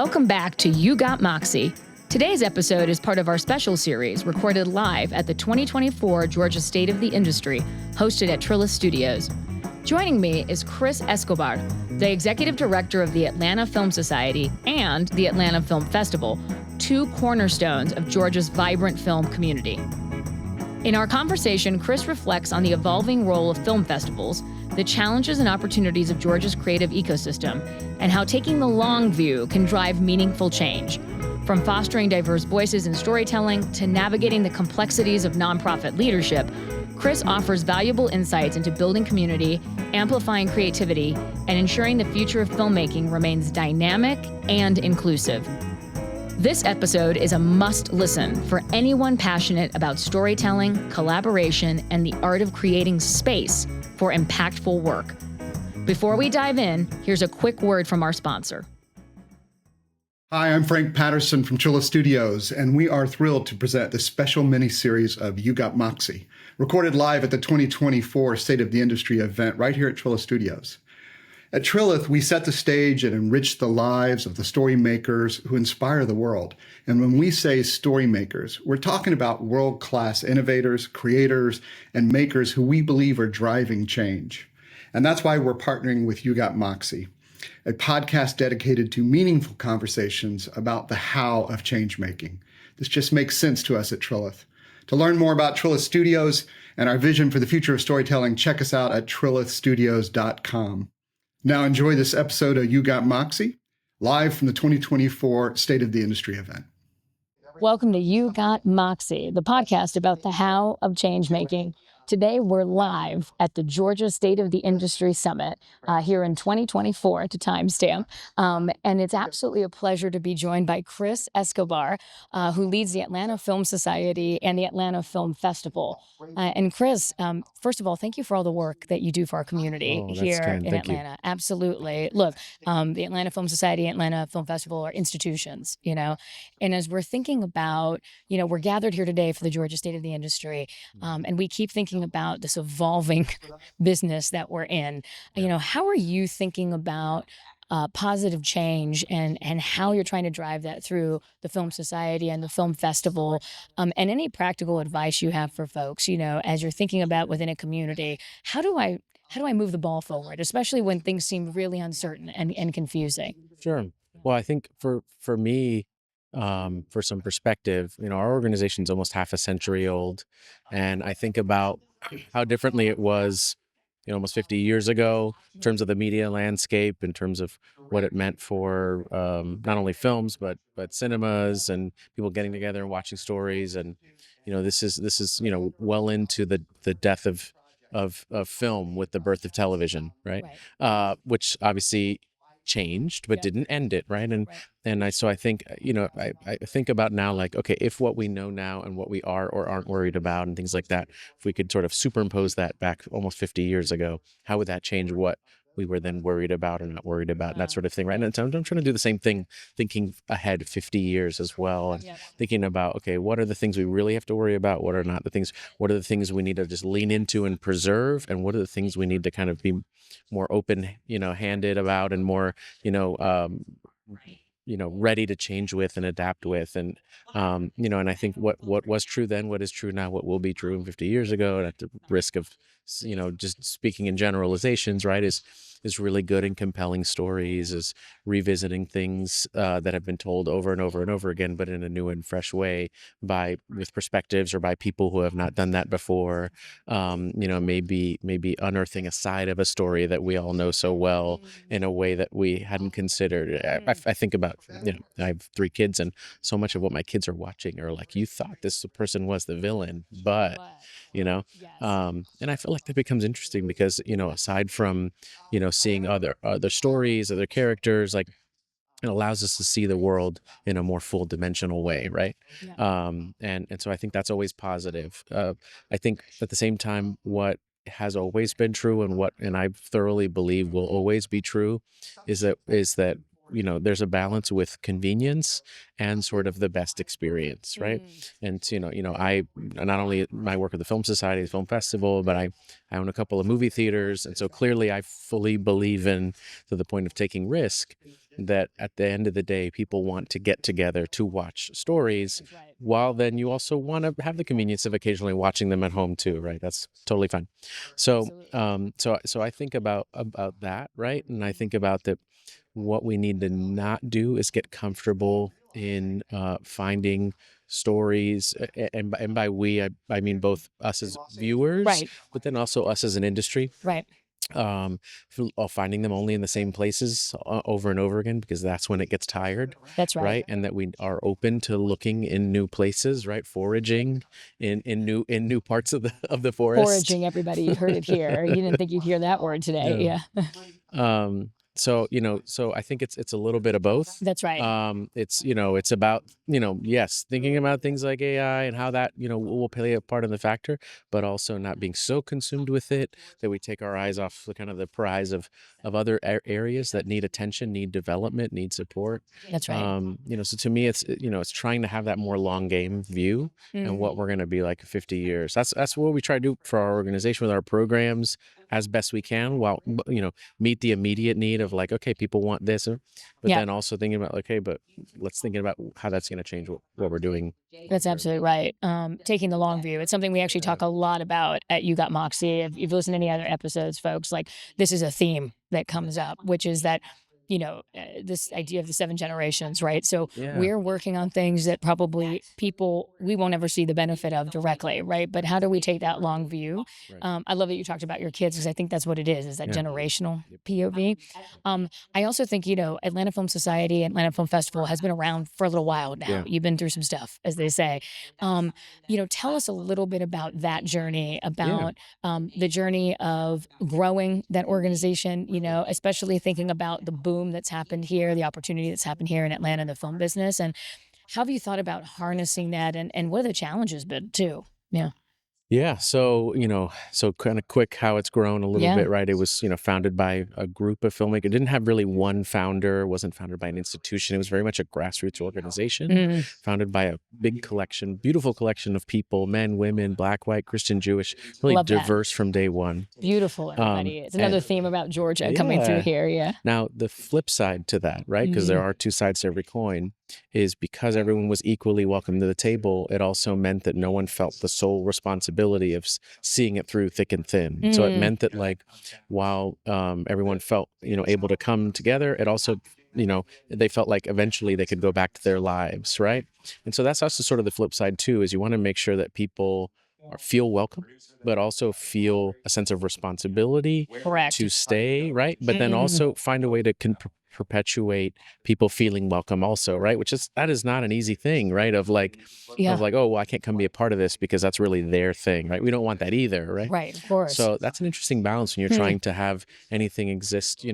Welcome back to You Got Moxie. Today's episode is part of our special series recorded live at the 2024 Georgia State of the Industry, hosted at Trillis Studios. Joining me is Chris Escobar, the Executive Director of the Atlanta Film Society and the Atlanta Film Festival, two cornerstones of Georgia's vibrant film community. In our conversation, Chris reflects on the evolving role of film festivals, the challenges and opportunities of Georgia's creative ecosystem, and how taking the long view can drive meaningful change. From fostering diverse voices in storytelling to navigating the complexities of nonprofit leadership, Chris offers valuable insights into building community, amplifying creativity, and ensuring the future of filmmaking remains dynamic and inclusive. This episode is a must-listen for anyone passionate about storytelling, collaboration, and the art of creating space for impactful work. Before we dive in, here's a quick word from our sponsor. Hi, I'm Frank Patterson from Trillis Studios, and we are thrilled to present this special mini-series of You Got Moxie, recorded live at the 2024 State of the Industry event right here at Trillis Studios. At Trillis, we set the stage and enrich the lives of the story makers who inspire the world. And when we say story makers, we're talking about world-class innovators, creators, and makers who we believe are driving change. And that's why we're partnering with You Got Moxie, a podcast dedicated to meaningful conversations about the how of change making. This just makes sense to us at Trillis. To learn more about Trillis Studios and our vision for the future of storytelling, check us out at trillisstudios.com. Now enjoy this episode of You Got Moxie, live from the 2024 State of the Industry event. Welcome to You Got Moxie, the podcast about the how of change making. Today, we're live at the Georgia State of the Industry Summit here in 2024 to timestamp. And it's absolutely a pleasure to be joined by Chris Escobar, who leads the Atlanta Film Society and the Atlanta Film Festival. And Chris, first of all, thank you for all the work that you do for our community here in Atlanta. Absolutely. Look, the Atlanta Film Society and Atlanta Film Festival are institutions, and as we're thinking about, we're gathered here today for the Georgia State of the Industry, and we keep thinking about this evolving business that we're in. How are you thinking about positive change and how you're trying to drive that through the Film Society and the Film Festival, and any practical advice you have for folks, as you're thinking about within a community, how do I move the ball forward, especially when things seem really uncertain and confusing? Sure. Well, I think for me, for some perspective, our organization's almost half a century old, and I think about how differently it was, almost 50 years ago in terms of the media landscape, in terms of what it meant for not only films but cinemas and people getting together and watching stories. And this is well into the death of film with the birth of television, right? Which obviously changed but didn't end it, right? So I think I think about now, like, okay, if what we know now and what we are or aren't worried about and things like that, if we could sort of superimpose that back almost 50 years ago, how would that change what we were then worried about or not worried about, and that sort of thing, right? And so I'm trying to do the same thing, thinking ahead 50 years as well, and thinking about, okay, what are the things we really have to worry about? What are not the things? What are the things we need to just lean into and preserve? And what are the things we need to kind of be more open, handed about, and more, ready to change with and adapt with. And, and I think what was true then, what is true now, what will be true 50 years ago, and at the risk of, just speaking in generalizations, right, is really good and compelling stories, is revisiting things that have been told over and over and over again, but in a new and fresh way, with perspectives or by people who have not done that before. Maybe unearthing a side of a story that we all know so well in a way that we hadn't considered. I think about, I have 3 kids, and so much of what my kids are watching are like, you thought this person was the villain, but and I feel like that becomes interesting because, aside from, seeing other stories, other characters, like, it allows us to see the world in a more full dimensional way, right? And so I think that's always positive. I think at the same time, what has always been true and I thoroughly believe will always be true is that there's a balance with convenience and sort of the best experience, right? And I not only my work with the Film Society, the Film Festival, but I own a couple of movie theaters, and so clearly I fully believe in, to the point of taking risk, that at the end of the day, people want to get together to watch stories, while then you also want to have the convenience of occasionally watching them at home too, right? That's totally fine. So, so I think about that, right? And I think about that. What we need to not do is get comfortable in finding stories, and by we, I mean both us as viewers, Right. but then also us as an industry. Right. Finding them only in the same places over and over again, because that's when it gets tired. That's right. And that we are open to looking in new places, right? Foraging in new parts of the forest. Foraging, everybody, you heard it here. You didn't think you'd hear that word today. Yeah. So I think it's a little bit of both. That's right. It's about, yes, thinking about things like AI and how that, will play a part in the factor, but also not being so consumed with it that we take our eyes off the kind of the prize of other areas that need attention, need development, need support. That's right. So to me, it's trying to have that more long game view and what we're going to be like in 50 years. That's what we try to do for our organization with our programs as best we can, while, meet the immediate need of like, okay, people want this, but then also thinking about, okay, but let's think about how that's going to change what we're doing. That's absolutely right. Taking the long view. It's something we actually talk a lot about at You Got Moxie. If you've listened to any other episodes, folks, like this is a theme that comes up, which is that, this idea of the 7 generations, right? So we're working on things that probably we won't ever see the benefit of directly, right? But how do we take that long view? I love that you talked about your kids, because I think that's what it is that generational POV. I also think, Atlanta Film Society, Atlanta Film Festival has been around for a little while now. Yeah. You've been through some stuff, as they say. Tell us a little bit about that journey, about the journey of growing that organization, especially thinking about the boom that's happened here, the opportunity that's happened here in Atlanta in the film business. And how have you thought about harnessing that, and what have the challenges been too? Yeah. Yeah. So, so kind of quick how it's grown a little bit, right? It was, founded by a group of filmmakers. It didn't have really one founder. It wasn't founded by an institution. It was very much a grassroots organization, founded by a big collection, beautiful collection of people, men, women, Black, white, Christian, Jewish, really Love that. diverse from day one. Beautiful, everybody. It's another theme about Georgia coming through here. Yeah. Now, the flip side to that, right? Because there are two sides to every coin, is because everyone was equally welcome to the table, it also meant that no one felt the sole responsibility of seeing it through thick and thin. So it meant that, like, while everyone felt, able to come together, it also, they felt like eventually they could go back to their lives, right? And so that's also sort of the flip side too, is you want to make sure that people feel welcome, but also feel a sense of responsibility to stay, right? But then also find a way to perpetuate people feeling welcome also, right? That is not an easy thing, right? Of like, oh, well, I can't come be a part of this because that's really their thing, right? We don't want that either, right? Right, of course. So that's an interesting balance when you're trying to have anything exist,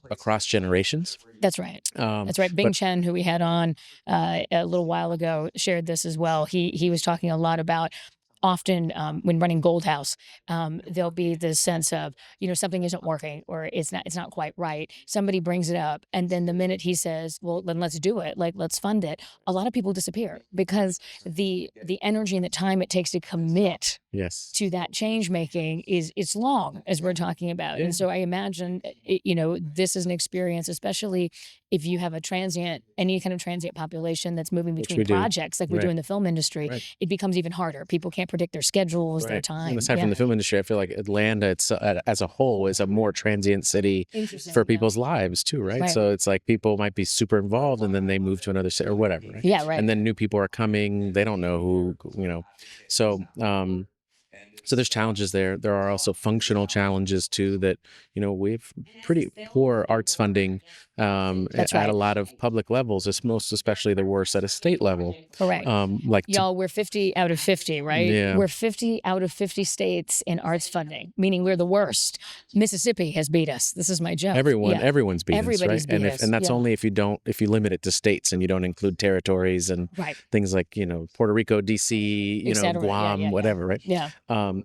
across generations. That's right. That's right. Bing Chen, who we had on a little while ago, shared this as well. He was talking a lot about, often when running Gold House, there'll be this sense of, something isn't working, or it's not quite right. Somebody brings it up, and then the minute he says, well, then let's do it, like, let's fund it, a lot of people disappear, because the energy and the time it takes to commit to that change making it's long, as we're talking about. And so I imagine, this is an experience, especially if you have any kind of transient population that's moving between projects, like we do in the film industry, it becomes even harder. People can't predict their schedules, their time. And aside from the film industry, I feel like Atlanta, as a whole, is a more transient city for people's lives too, right? So it's like people might be super involved and then they move to another city or whatever, right? Yeah, right. And then new people are coming, they don't know who, so so there's challenges there. There are also functional challenges too, that, we have pretty poor arts funding at a lot of public levels. It's most especially the worst at a state level. Correct. Y'all, we're 50 out of 50, right? Yeah. We're 50 out of 50 states in arts funding, meaning we're the worst. Mississippi has beat us. This is my joke. Everyone's beat us, right? Beat us. And that's only if you limit it to states and you don't include territories and things like, Puerto Rico, DC, Guam, whatever, right? Yeah.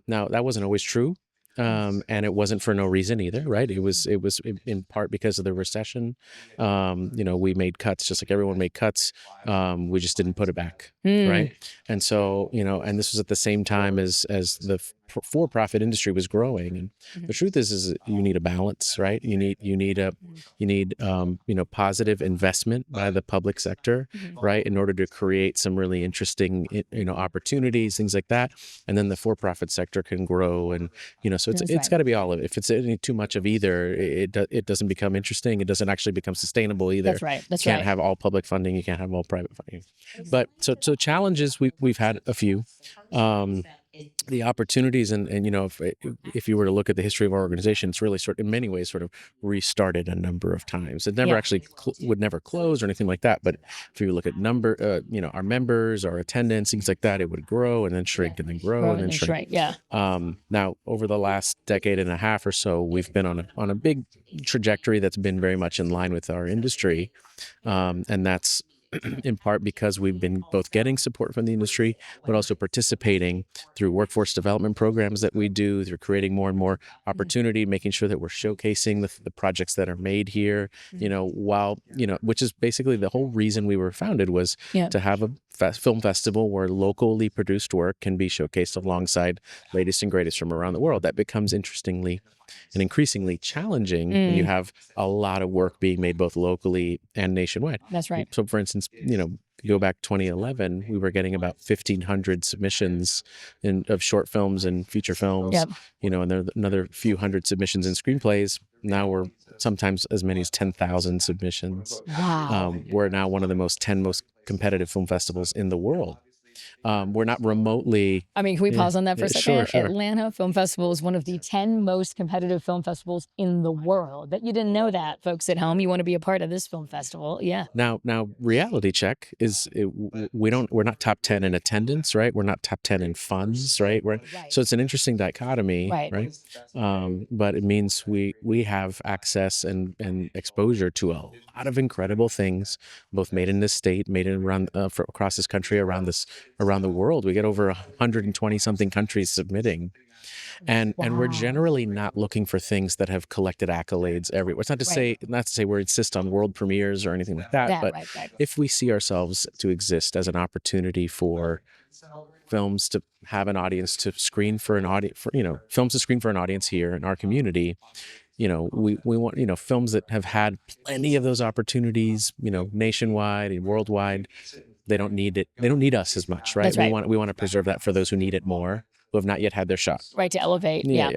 Now, that wasn't always true. and it wasn't for no reason either, right? It was in part because of the recession. We made cuts just like everyone made cuts. We just didn't put it back, right? And so, and this was at the same time as the for-profit industry was growing. And the truth is you need a balance, right? You need positive investment by the public sector, right, in order to create some really interesting, opportunities, things like that. And then the for-profit sector can grow, and so it's got to be all of it. If it's any too much of either, it doesn't become interesting. It doesn't actually become sustainable either. That's right. You can't have all public funding. You can't have all private funding. But so challenges, we've had a few. The opportunities, and if you were to look at the history of our organization, it's really in many ways sort of restarted a number of times. It never actually would never close or anything like that. But if you look at our members, our attendance, things like that, it would grow and then shrink and then grow and then shrink. Yeah. Now, over the last decade and a half or so, we've been on a big trajectory that's been very much in line with our industry, and that's in part because we've been both getting support from the industry, but also participating through workforce development programs that we do, through creating more and more opportunity, making sure that we're showcasing the projects that are made here, which is basically the whole reason we were founded, was to have a film festival where locally produced work can be showcased alongside latest and greatest from around the world. That becomes interestingly and increasingly challenging when you have a lot of work being made both locally and nationwide. That's right. So, for instance, you go back 2011, we were getting about 1,500 submissions of short films and feature films. And there are another few hundred submissions in screenplays. Now we're sometimes as many as 10,000 submissions. Wow. We're now one of the 10 most competitive film festivals in the world. We're not remotely. I mean, can we pause on that for a second? Sure. Atlanta Film Festival is one of the 10 most competitive film festivals in the world. Bet you didn't know that, folks at home. You want to be a part of this film festival. Yeah. Now, reality check is we're not top 10 in attendance, right? We're not top 10 in funds, right? So it's an interesting dichotomy, right? But it means we have access and exposure to a lot of incredible things, both made in this state, made around across this country, around the world. We get over 120 something countries submitting. And we're generally not looking for things that have collected accolades everywhere. It's not to say we insist on world premieres or anything like that, but if we see ourselves to exist as an opportunity for films to have an audience, to screen for an audience, films to screen for an audience here in our community, we want, films that have had plenty of those opportunities, nationwide and worldwide. They don't need it. They don't need us as much, right? That's right. We want to preserve that for those who need it more, who have not yet had their shot. Right, to elevate. Yeah.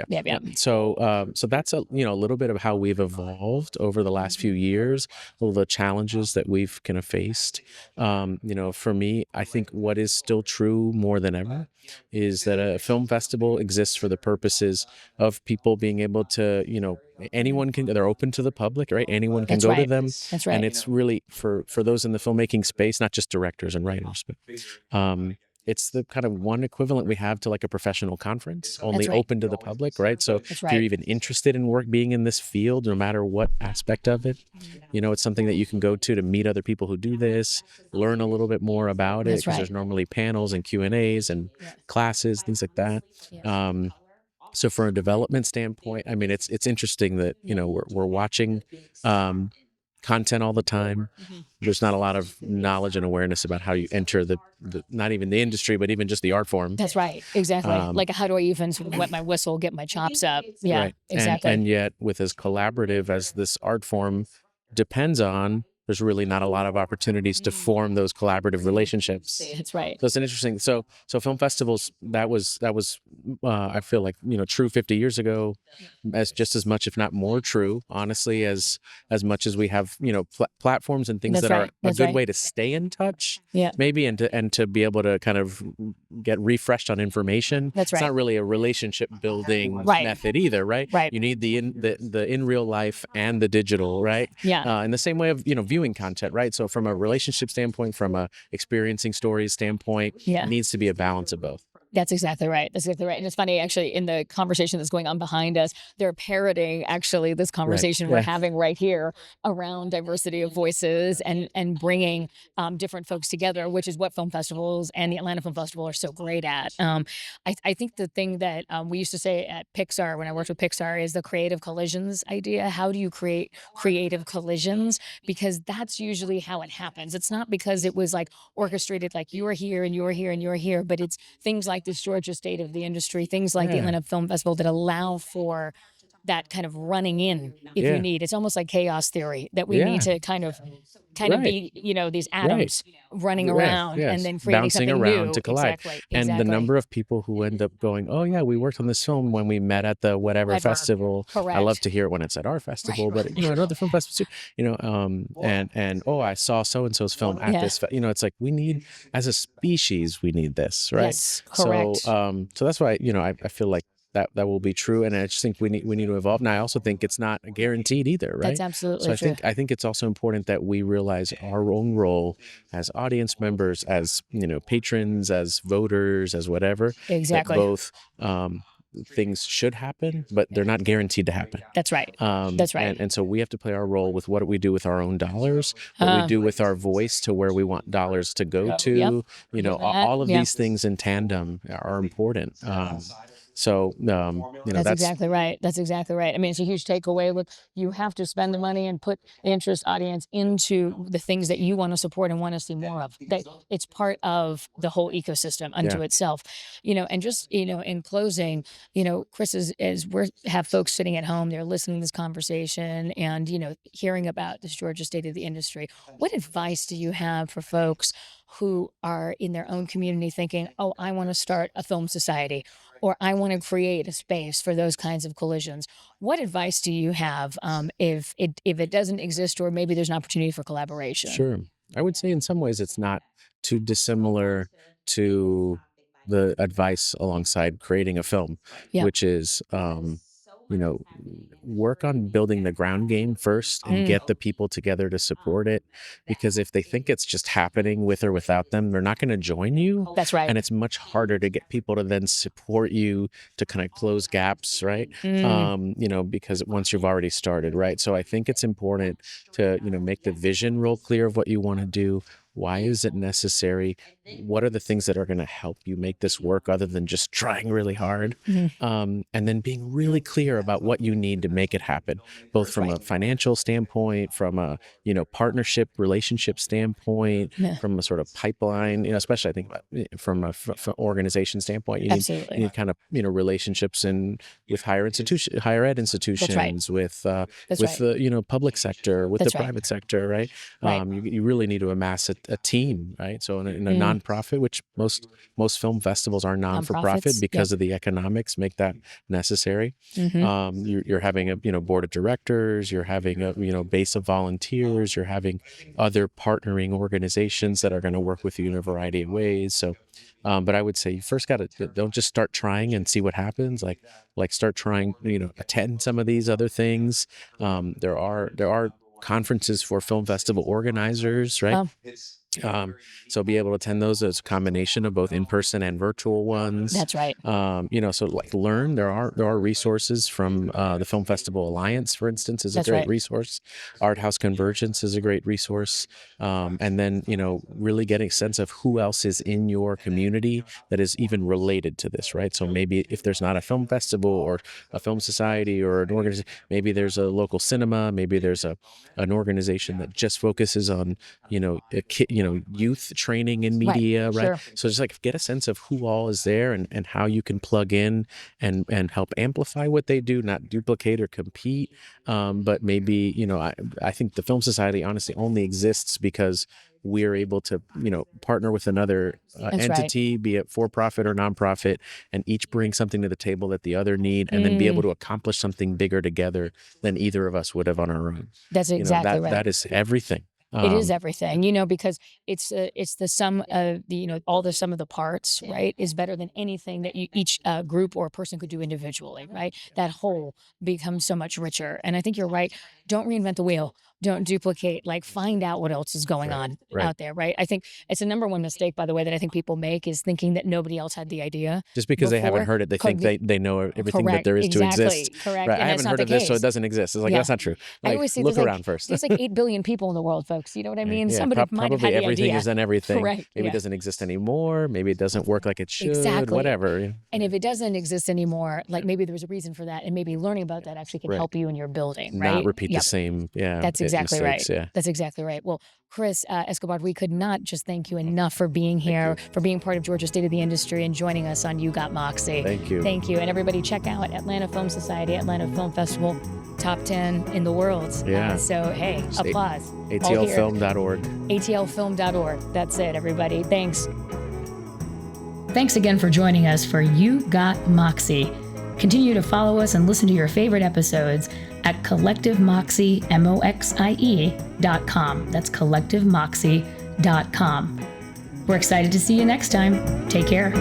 So that's a little bit of how we've evolved over the last few years, all the challenges that we've kind of faced. For me, I think what is still true more than ever is that a film festival exists for the purposes of people being able to, they're open to the public, right? Anyone can go to them. That's right. And it's really for those in the filmmaking space, not just directors and writers, but it's the kind of one equivalent we have to like a professional conference, only open to the public, right? So if you're even interested in being in this field, no matter what aspect of it, it's something that you can go to meet other people who do this, learn a little bit more about it, because there's normally panels and Q&As and classes, things like that. So from a development standpoint, I mean, it's interesting that, we're watching content all the time. There's not a lot of knowledge and awareness about how you enter the not even the industry, but even just the art form. That's right. Exactly. Like, how do I even wet my whistle, get my chops up? Yeah, right. Exactly. And yet, with as collaborative as this art form depends on, there's really not a lot of opportunities to form those collaborative relationships. That's right. So it's an interesting. So film festivals, that was I feel like, true 50 years ago, as just as much, if not more true, honestly, as much as we have, platforms and things that are a good way to stay in touch, maybe, and to be able to kind of get refreshed on information. That's right. It's not really a relationship building method either, right? Right. You need the in real life and the digital, right? Yeah. In the same way of, viewing content, right? So from a relationship standpoint, from a experiencing stories standpoint, it needs to be a balance of both. That's exactly right. That's exactly right. And it's funny, actually, in the conversation that's going on behind us, they're parroting actually this Right. conversation we're Yeah. having right here around diversity of voices and bringing different folks together, which is what film festivals and the Atlanta Film Festival are so great at. I think the thing that we used to say at Pixar when I worked with Pixar is the creative collisions idea. How do you create creative collisions? Because that's usually how it happens. It's not because it was like orchestrated, like you're here and you're here and you're here, but it's things like this Georgia State of the Industry, things like the Yeah. Atlanta Film Festival that allow for that kind of running in if you Yeah. need. It's almost like chaos theory that we need Yeah. to kind of Right. be, these Right. atoms running Yeah, around and yes, then creating bouncing something around new. to collide. Exactly. And the Exactly. number of people who end up going, "Oh yeah, we worked on this film when we met at the whatever Whatever. festival." I love Correct. to hear it when it's at our Right. festival, but Right. at other film festivals too. And oh, I saw so and so's film at Yeah. this. It's like we need, as a species, we need this, right? Yes. So, Correct. so that's why I feel like that will be true, and I just think we need to evolve. And I also think it's not guaranteed either, That's right? So absolutely I true. think it's also important that we realize our own role as audience members, as patrons, as voters, as whatever. That Exactly. both things should happen, but they're not guaranteed to happen. That's right. That's right. And so we have to play our role with what we do with our own dollars, what we do with our voice to where we want dollars to go Yep. to. Hear that? All of Yeah. these things in tandem are important. So That's exactly right. That's exactly right. I mean, it's a huge takeaway. Look, you have to spend the money and put the interest audience into the things that you want to support and want to see more of. That it's part of the whole ecosystem unto Yeah. itself. And just in closing, Chris, is we have folks sitting at home, they're listening to this conversation and hearing about this Georgia State of the Industry. What advice do you have for folks who are in their own community thinking, "Oh, I want to start a film society," or "I want to create a space for those kinds of collisions"? What advice do you have if it doesn't exist, or maybe there's an opportunity for collaboration? Sure. I would say in some ways it's not too dissimilar to the advice alongside creating a film, Yeah. which is, you know, work on building the ground game first and get the people together to support it. Because if they think it's just happening with or without them, they're not going to join you. That's right. And it's much harder to get people to then support you to kind of close gaps, right? Because once you've already started, right? So I think it's important to, make the vision real clear of what you want to do. Why is it necessary? What are the things that are going to help you make this work other than just trying really hard? And then being really clear about what you need to make it happen, both from a financial standpoint, from a, partnership relationship standpoint, Yeah. from a sort of pipeline, especially I think about from a organization standpoint, you Absolutely. need kind of, relationships with higher ed institutions, with That's with right. the, public sector, with That's the right. private sector, right? Right. You really need to amass a team, right? So in a nonprofit, which most film festivals are non-for-profit Nonprofits. because Yep. of the economics make that necessary. Mm-hmm. You're having a board of directors, you're having a base of volunteers, you're having other partnering organizations that are going to work with you in a variety of ways. So, but I would say you first got to don't just start trying and see what happens. Like start trying, attend some of these other things. There are conferences for film festival organizers, right? So be able to attend those as a combination of both in-person and virtual ones. That's right. So like learn. There are resources from the Film Festival Alliance, for instance, is a That's great right. resource. Art House Convergence is a great resource. And then really getting a sense of who else is in your community that is even related to this, right? So maybe if there's not a film festival or a film society or an organization, maybe there's a local cinema, maybe there's an organization that just focuses on youth training in Right. media, right? Sure. So just like get a sense of who all is there and how you can plug in and help amplify what they do, not duplicate or compete. But maybe, I think the Film Society honestly only exists because we're able to, partner with another That's right. entity, be it for-profit or nonprofit, and each bring something to the table that the other need, and then be able to accomplish something bigger together than either of us would have on our own. That's exactly right. That is everything. It is everything, because it's the sum of all the sum of the parts, right, is better than anything that each group or person could do individually, right? That whole becomes so much richer. And I think you're right. don't reinvent the wheel. Don't duplicate, like find out what else is going on out there, right? I think it's the number one mistake, by the way, that I think people make is thinking that nobody else had the idea. Just because they haven't heard it, they think they know everything that there is to exist. Correct. Right? And I haven't heard of this, so it doesn't exist. It's like, that's not true. Like, I always say look around first. There's like 8 billion people in the world, folks. You know what I mean? Yeah, Somebody might have had probably the everything idea. is in everything. Correct. Maybe it doesn't exist anymore. Maybe it doesn't work like it should. Exactly. Whatever. And if it doesn't exist anymore, like maybe there's a reason for that, and maybe learning about that actually can help you in your building, right? Not repeat the same. Yeah. That's exactly mistakes, right. Yeah. That's exactly right. Well, Chris Escobar, we could not just thank you enough for being here, for being part of Georgia State of the Industry and joining us on You Got Moxie. Thank you. Thank you. And everybody check out Atlanta Film Society, Atlanta Film Festival, top 10 in the world. Yeah. So, hey, applause. ATLfilm.org. ATLfilm.org. That's it, everybody. Thanks. Thanks again for joining us for You Got Moxie. Continue to follow us and listen to your favorite episodes at collectivemoxie.com. That's collectivemoxie.com. We're excited to see you next time. Take care.